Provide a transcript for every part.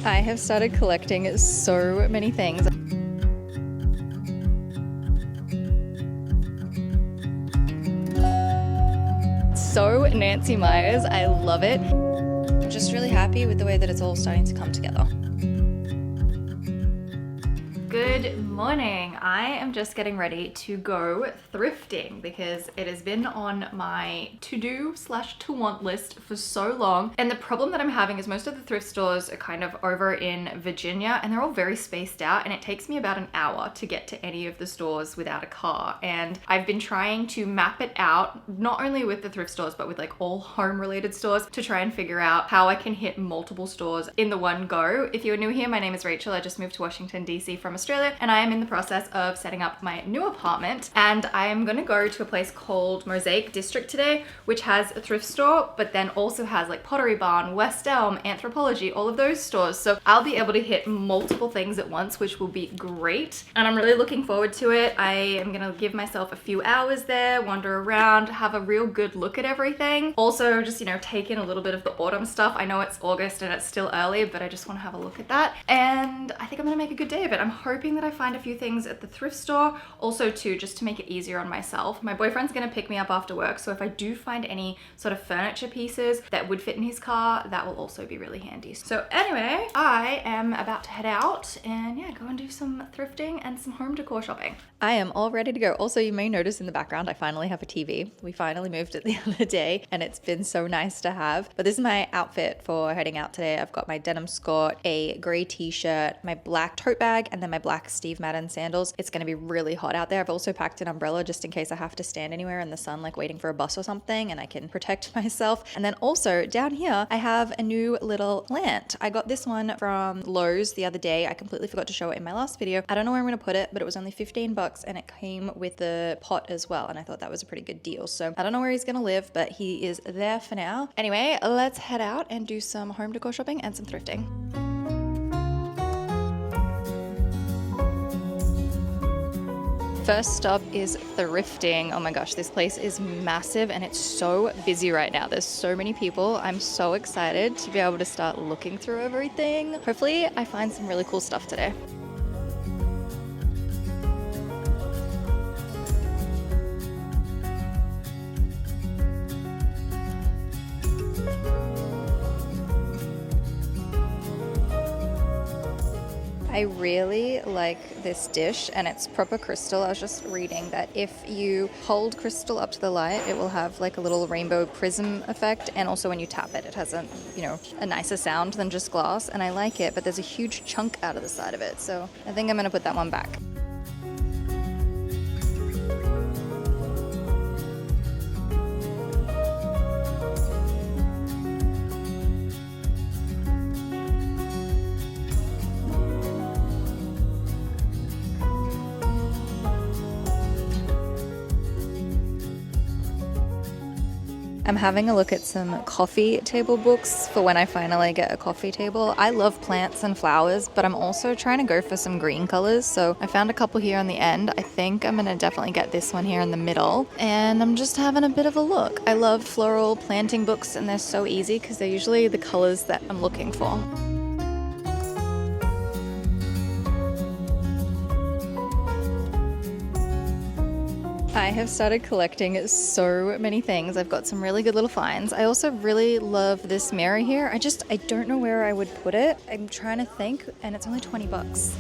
I have started collecting so many things. So Nancy Meyers, I love it. I'm just really happy with the way that it's all starting to come together. Good morning. I am just getting ready to go thrifting because it has been on my to-do/to-want list for so long. And the problem that I'm having is most of the thrift stores are kind of over in Virginia and they're all very spaced out, and it takes me about an hour to get to any of the stores without a car. And I've been trying to map it out, not only with the thrift stores, but with like all home related stores, to try and figure out how I can hit multiple stores in the one go. If you're new here, my name is Rachel. I just moved to Washington, DC from Australia, and I am in the process of setting up my new apartment. And I am gonna go to a place called Mosaic District today, which has a thrift store, but then also has like Pottery Barn, West Elm, Anthropologie, all of those stores. So I'll be able to hit multiple things at once, which will be great. And I'm really looking forward to it. I am gonna give myself a few hours there, wander around, have a real good look at everything. Also just, take in a little bit of the autumn stuff. I know it's August and it's still early, but I just wanna have a look at that. And I think I'm gonna make a good day of it. I'm hoping that I find a few things at the thrift store. Also too, just to make it easier on myself. My boyfriend's gonna pick me up after work, so if I do find any sort of furniture pieces that would fit in his car, that will also be really handy. So anyway, I am about to head out and go and do some thrifting and some home decor shopping. I am all ready to go. Also, you may notice in the background, I finally have a TV. We finally moved it the other day and it's been so nice to have. But this is my outfit for heading out today. I've got my denim skirt, a gray t-shirt, my black tote bag, and then my black Steve Madden sandals. It's gonna be really hot out there. I've also packed an umbrella just in case I have to stand anywhere in the sun, like waiting for a bus or something, and I can protect myself. And then also down here, I have a new little plant. I got this one from Lowe's the other day. I completely forgot to show it in my last video. I don't know where I'm gonna put it, but it was only 15 bucks and it came with the pot as well. And I thought that was a pretty good deal. So I don't know where he's gonna live, but he is there for now. Anyway, let's head out and do some home decor shopping and some thrifting. First stop is Thrifting. Oh my gosh, this place is massive and it's so busy right now. There's so many people. I'm so excited to be able to start looking through everything. Hopefully I find some really cool stuff today. I really like this dish and it's proper crystal. I was just reading that if you hold crystal up to the light, it will have like a little rainbow prism effect. And also when you tap it, it has a nicer sound than just glass. And I like it, but there's a huge chunk out of the side of it. So I think I'm gonna put that one back. I'm having a look at some coffee table books for when I finally get a coffee table. I love plants and flowers, but I'm also trying to go for some green colors. So I found a couple here on the end. I think I'm gonna definitely get this one here in the middle. And I'm just having a bit of a look. I love floral planting books and they're so easy because they're usually the colors that I'm looking for. I have started collecting so many things. I've got some really good little finds. I also really love this mirror here. I don't know where I would put it. I'm trying to think and it's only 20 bucks.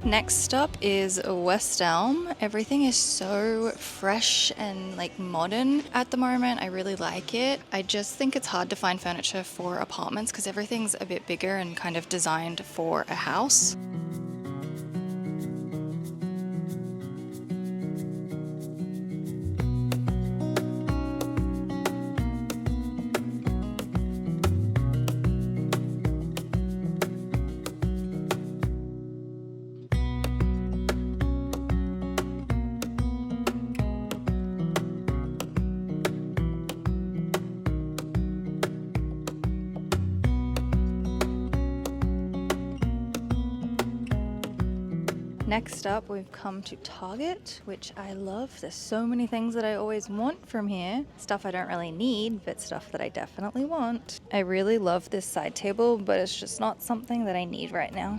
Next stop is West Elm. Everything is so fresh and like modern at the moment. I really like it. I just think it's hard to find furniture for apartments because everything's a bit bigger and kind of designed for a house. Next up, we've come to Target, which I love. There's so many things that I always want from here. Stuff I don't really need, but stuff that I definitely want. I really love this side table, but it's just not something that I need right now.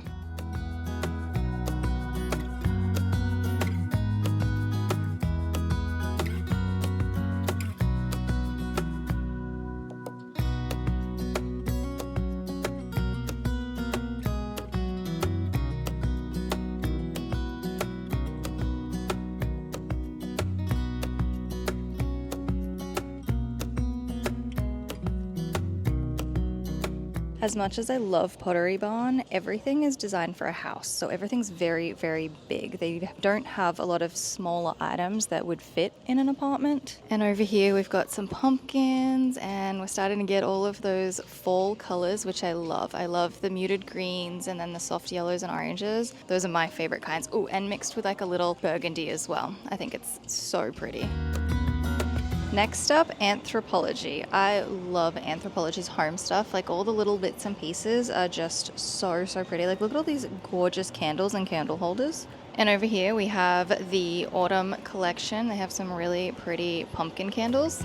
As much as I love Pottery Barn, everything is designed for a house. So everything's very, very big. They don't have a lot of smaller items that would fit in an apartment. And over here we've got some pumpkins, and we're starting to get all of those fall colors, which I love. I love the muted greens and then the soft yellows and oranges. Those are my favorite kinds. Oh, and mixed with like a little burgundy as well. I think it's so pretty. Next up, Anthropologie. I love Anthropologie's home stuff. Like all the little bits and pieces are just so pretty. Like look at all these gorgeous candles and candle holders. And over here we have the autumn collection. They have some really pretty pumpkin candles.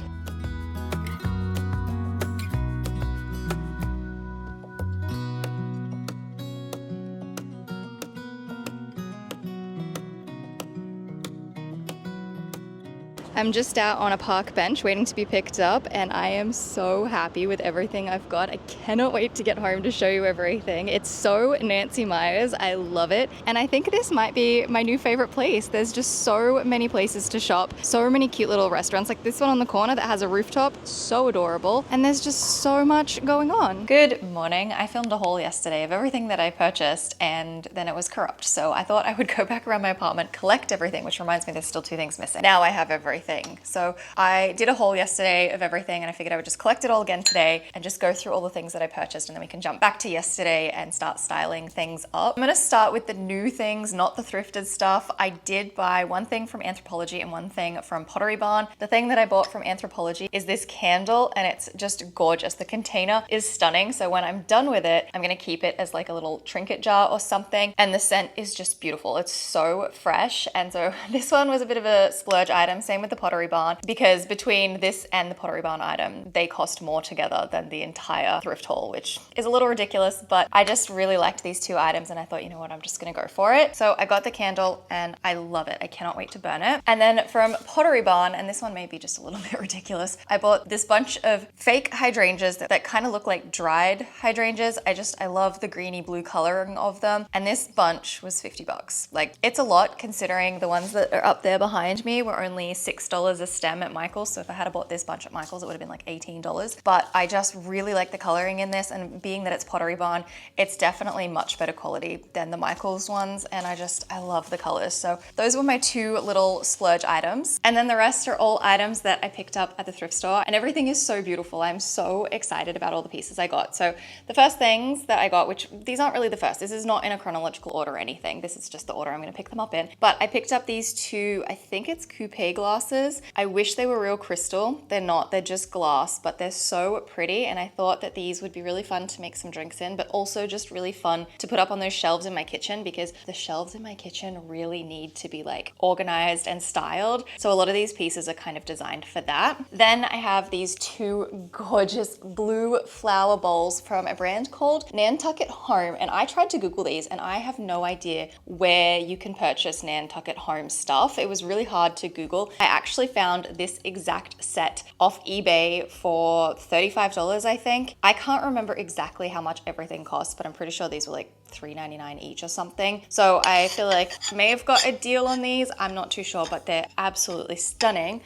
I'm just out on a park bench waiting to be picked up, and I am so happy with everything I've got. I cannot wait to get home to show you everything. It's so Nancy Meyers. I love it. And I think this might be my new favorite place. There's just so many places to shop, so many cute little restaurants, like this one on the corner that has a rooftop, so adorable. And there's just so much going on. Good morning. I filmed a haul yesterday of everything that I purchased, and then it was corrupt. So I thought I would go back around my apartment, collect everything, which reminds me there's still 2 things missing. Now I have everything. So I did a haul yesterday of everything, and I figured I would just collect it all again today and just go through all the things that I purchased, and then we can jump back to yesterday and start styling things up. I'm gonna start with the new things, not the thrifted stuff. I did buy one thing from Anthropologie and one thing from Pottery Barn. The thing that I bought from Anthropologie is this candle, and it's just gorgeous. The container is stunning, so when I'm done with it, I'm gonna keep it as like a little trinket jar or something, and the scent is just beautiful. It's so fresh, and so this one was a bit of a splurge item. Same with the Pottery Barn, because between this and the Pottery Barn item, they cost more together than the entire thrift haul, which is a little ridiculous, but I just really liked these 2 items, and I thought, you know what, I'm just gonna go for it. So I got the candle, and I love it. I cannot wait to burn it. And then from Pottery Barn, and this one may be just a little bit ridiculous, I bought this bunch of fake hydrangeas that kind of look like dried hydrangeas. I love the greeny blue coloring of them, and this bunch was $50. Like, it's a lot considering the ones that are up there behind me were only $6 a stem at Michael's. So if I had bought this bunch at Michael's, it would have been like $18. But I just really like the coloring in this, and being that it's Pottery Barn, it's definitely much better quality than the Michael's ones, and I love the colors. So those were my 2 little splurge items. And then the rest are all items that I picked up at the thrift store, and everything is so beautiful. I'm so excited about all the pieces I got. So the first things that I got, which these aren't really the first, this is not in a chronological order or anything. This is just the order I'm gonna pick them up in. But I picked up these 2, I think it's coupe glasses. I wish they were real crystal. They're not, they're just glass, but they're so pretty, and I thought that these would be really fun to make some drinks in, but also just really fun to put up on those shelves in my kitchen, because the shelves in my kitchen really need to be like organized and styled. So a lot of these pieces are kind of designed for that. Then I have these 2 gorgeous blue flower bowls from a brand called Nantucket Home, and I tried to Google these, and I have no idea where you can purchase Nantucket Home stuff. It was really hard to Google. I actually found this exact set off eBay for $35, I think. I can't remember exactly how much everything costs, but I'm pretty sure these were like $3.99 each or something. So I feel like I may have got a deal on these. I'm not too sure, but they're absolutely stunning.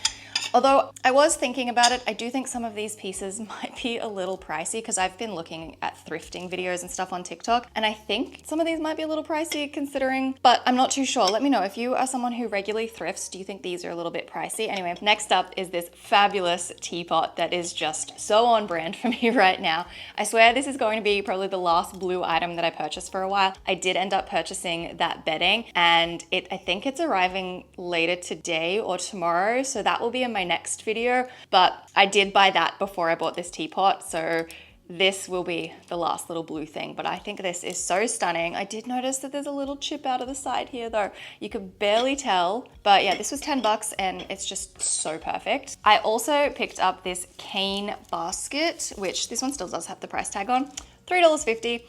Although I was thinking about it, I do think some of these pieces might be a little pricey, because I've been looking at thrifting videos and stuff on TikTok, and I think some of these might be a little pricey considering, but I'm not too sure. Let me know if you are someone who regularly thrifts. Do you think these are a little bit pricey? Anyway, next up is this fabulous teapot that is just so on brand for me right now. I swear this is going to be probably the last blue item that I purchased for a while. I did end up purchasing that bedding, and I think it's arriving later today or tomorrow, so that will be in my next video, but I did buy that before I bought this teapot, so this will be the last little blue thing, but I think this is so stunning. I did notice that there's a little chip out of the side here though. You could barely tell, but yeah, this was 10 bucks and it's just so perfect. I also picked up this cane basket, which this one still does have the price tag on, $3.50.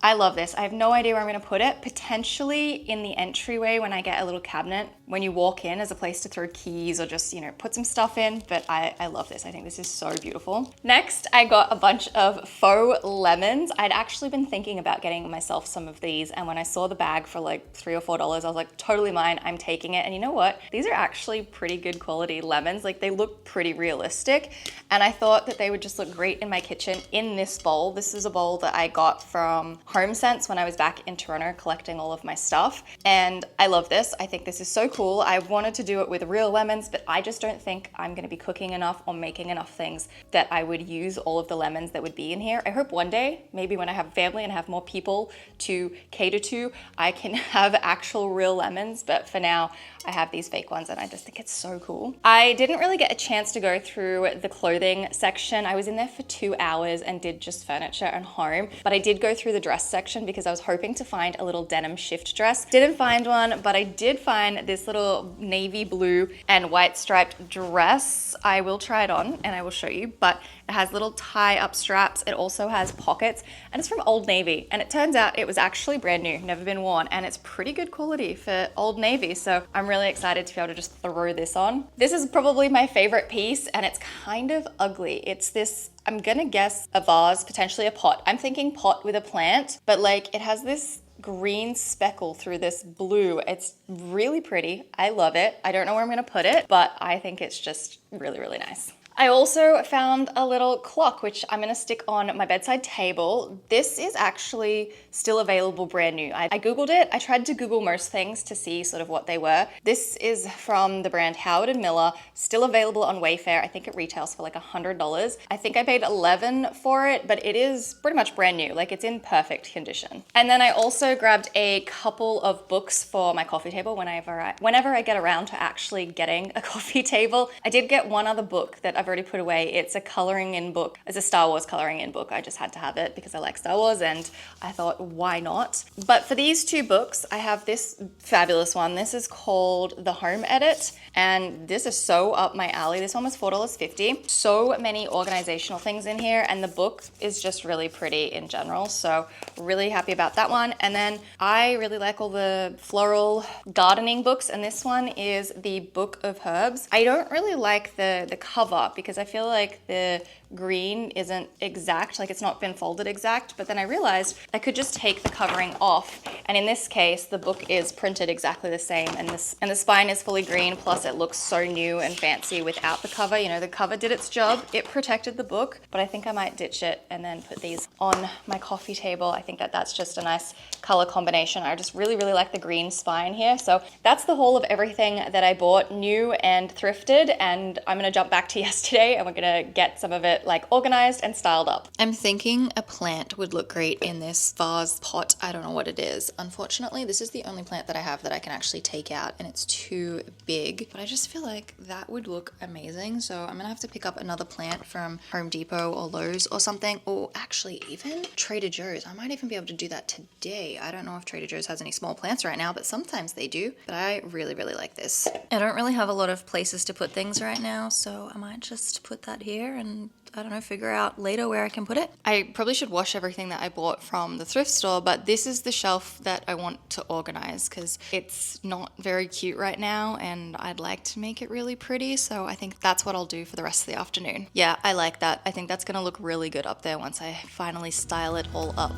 I love this. I have no idea where I'm gonna put it. Potentially in the entryway when I get a little cabinet, when you walk in as a place to throw keys or just, you know, put some stuff in, but I love this. I think this is so beautiful. Next, I got a bunch of faux lemons. I'd actually been thinking about getting myself some of these, and when I saw the bag for like $3 or $4, I was like, totally mine, I'm taking it. And you know what? These are actually pretty good quality lemons. Like, they look pretty realistic, and I thought that they would just look great in my kitchen in this bowl. This is a bowl that I got from Home Sense when I was back in Toronto collecting all of my stuff, and I love this. I think this is so cool. I wanted to do it with real lemons, but I just don't think I'm gonna be cooking enough or making enough things that I would use all of the lemons that would be in here. I hope one day, maybe when I have family and have more people to cater to, I can have actual real lemons, but for now, I have these fake ones and I just think it's so cool. I didn't really get a chance to go through the clothing section. I was in there for 2 hours and did just furniture and home, but I did go through the dress section because I was hoping to find a little denim shift dress. Didn't find one, but I did find this little navy blue and white striped dress. I will try it on and I will show you, but it has little tie up straps. It also has pockets and it's from Old Navy. And it turns out it was actually brand new, never been worn, and it's pretty good quality for Old Navy. So I'm really excited to be able to just throw this on. This is probably my favorite piece and it's kind of ugly. It's this, I'm gonna guess a vase, potentially a pot. I'm thinking pot with a plant, but like it has this green speckle through this blue. It's really pretty. I love it. I don't know where I'm gonna put it, but I think it's just really, really nice. I also found a little clock, which I'm gonna stick on my bedside table. This is actually still available brand new. I Googled it. I tried to Google most things to see sort of what they were. This is from the brand Howard & Miller, still available on Wayfair. I think it retails for like $100. I think I paid $11 for it, but it is pretty much brand new. Like, it's in perfect condition. And then I also grabbed a couple of books for my coffee table whenever I get around to actually getting a coffee table. I did get one other book that I've already put away. It's a coloring in book. It's a Star Wars coloring in book. I just had to have it because I like Star Wars and I thought, why not? But for these two books, I have this fabulous one. This is called The Home Edit, and this is so up my alley. This one was $4.50. So many organizational things in here, and the book is just really pretty in general. So really happy about that one. And then I really like all the floral gardening books, and this one is the Book of Herbs. I don't really like the cover because I feel like the green isn't exact, like it's not been folded exact, but then I realized I could just take the covering off, and in this case the book is printed exactly the same, and the spine is fully green, plus it looks so new and fancy without the cover. You know, the cover did its job, it protected the book, but I think I might ditch it and then put these on my coffee table. I think that that's just a nice color combination. I just really, really like the green spine here. So that's the haul of everything that I bought new and thrifted, and I'm gonna jump back to yesterday and we're gonna get some of it like organized and styled up. I'm thinking a plant would look great in this vase pot. I don't know what it is. Unfortunately, this is the only plant that I have that I can actually take out, and it's too big, but I just feel like that would look amazing. So I'm gonna have to pick up another plant from Home Depot or Lowe's or something, or actually even Trader Joe's. I might even be able to do that today. I don't know if Trader Joe's has any small plants right now, but sometimes they do. But I really, really like this. I don't really have a lot of places to put things right now, so I might just put that here and I don't know, figure out later where I can put it. I probably should wash everything that I bought from the thrift store, but this is the shelf that I want to organize because it's not very cute right now and I'd like to make it really pretty. So I think that's what I'll do for the rest of the afternoon. Yeah, I like that. I think that's gonna look really good up there once I finally style it all up.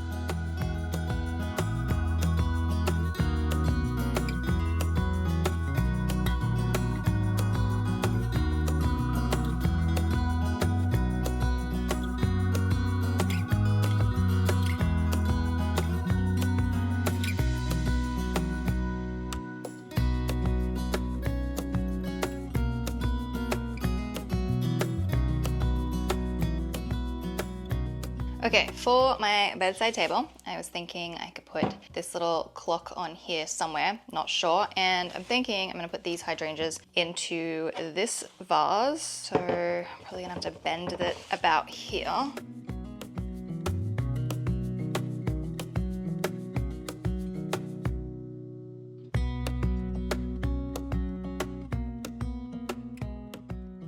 Okay, for my bedside table, I was thinking I could put this little clock on here somewhere, not sure, and I'm thinking I'm gonna put these hydrangeas into this vase, so probably gonna have to bend it about here.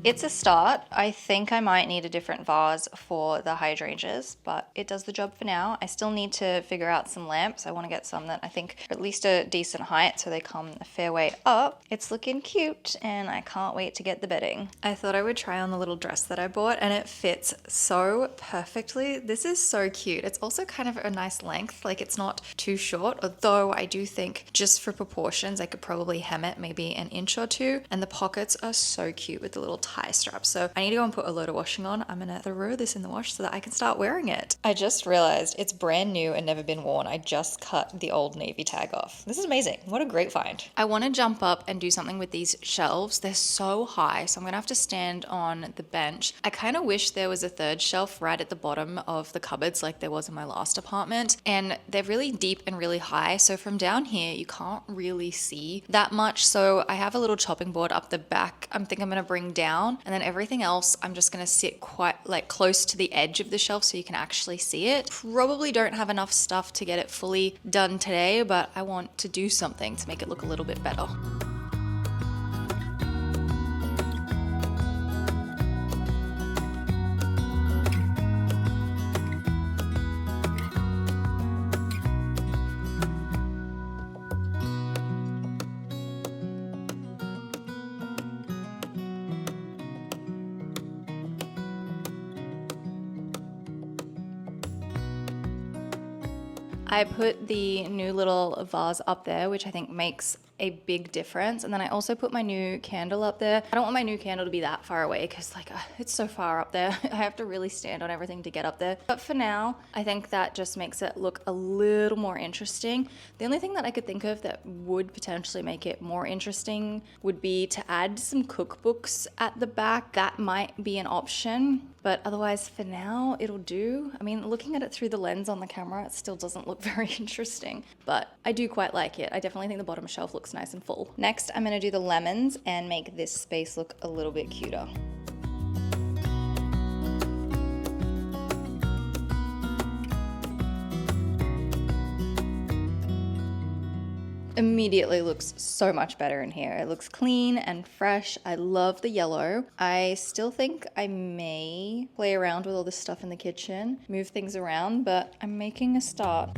It's a start. I think I might need a different vase for the hydrangeas, but it does the job for now. I still need to figure out some lamps. I want to get some that I think are at least a decent height so they come a fair way up. It's looking cute and I can't wait to get the bedding. I thought I would try on the little dress that I bought and it fits so perfectly. This is so cute. It's also kind of a nice length, like it's not too short, although I do think just for proportions I could probably hem it maybe an inch or two. And the pockets are so cute with the little tie straps. So I need to go and put a load of washing on. I'm gonna throw this in the wash so that I can start wearing it. I just realized it's brand new and never been worn. I just cut the old navy tag off. This is amazing. What a great find. I want to jump up and do something with these shelves. They're so high, so I'm gonna have to stand on the bench. I kind of wish there was a third shelf right at the bottom of the cupboards like there was in my last apartment, and they're really deep and really high, so from down here you can't really see that much. So I have a little chopping board up the back I'm gonna bring down, and then everything else I'm just gonna sit quite like close to the edge of the shelf so you can actually see it. Probably don't have enough stuff to get it fully done today, but I want to do something to make it look a little bit better. I put the new little vase up there, which I think makes a big difference. And then I also put my new candle up there. I don't want my new candle to be that far away because like it's so far up there. I have to really stand on everything to get up there. But for now, I think that just makes it look a little more interesting. The only thing that I could think of that would potentially make it more interesting would be to add some cookbooks at the back. That might be an option, but otherwise for now it'll do. I mean, looking at it through the lens on the camera, it still doesn't look very interesting, but I do quite like it. I definitely think the bottom shelf looks nice and full. Next, I'm gonna do the lemons and make this space look a little bit cuter. Immediately looks so much better in here. It looks clean and fresh. I love the yellow. I still think I may play around with all this stuff in the kitchen, move things around, but I'm making a start.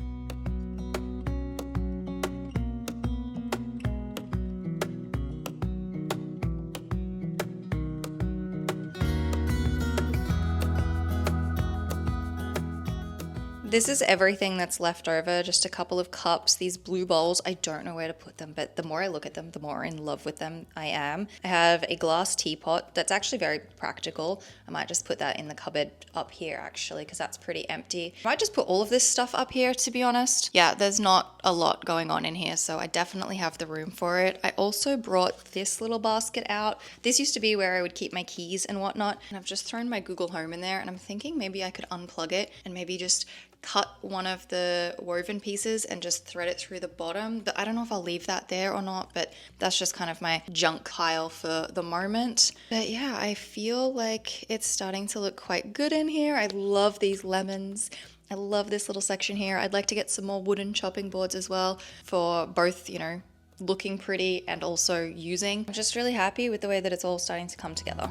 This is everything that's left over, just a couple of cups, these blue bowls. I don't know where to put them, but the more I look at them, the more in love with them I am. I have a glass teapot that's actually very practical. I might just put that in the cupboard up here actually, because that's pretty empty. I might just put all of this stuff up here, to be honest. Yeah, there's not a lot going on in here, so I definitely have the room for it. I also brought this little basket out. This used to be where I would keep my keys and whatnot, and I've just thrown my Google Home in there, and I'm thinking maybe I could unplug it and maybe just cut one of the woven pieces and just thread it through the bottom. But I don't know if I'll leave that there or not, but that's just kind of my junk pile for the moment. But yeah, I feel like it's starting to look quite good in here. I love these lemons. I love this little section here. I'd like to get some more wooden chopping boards as well for both, you know, looking pretty and also using. I'm just really happy with the way that it's all starting to come together.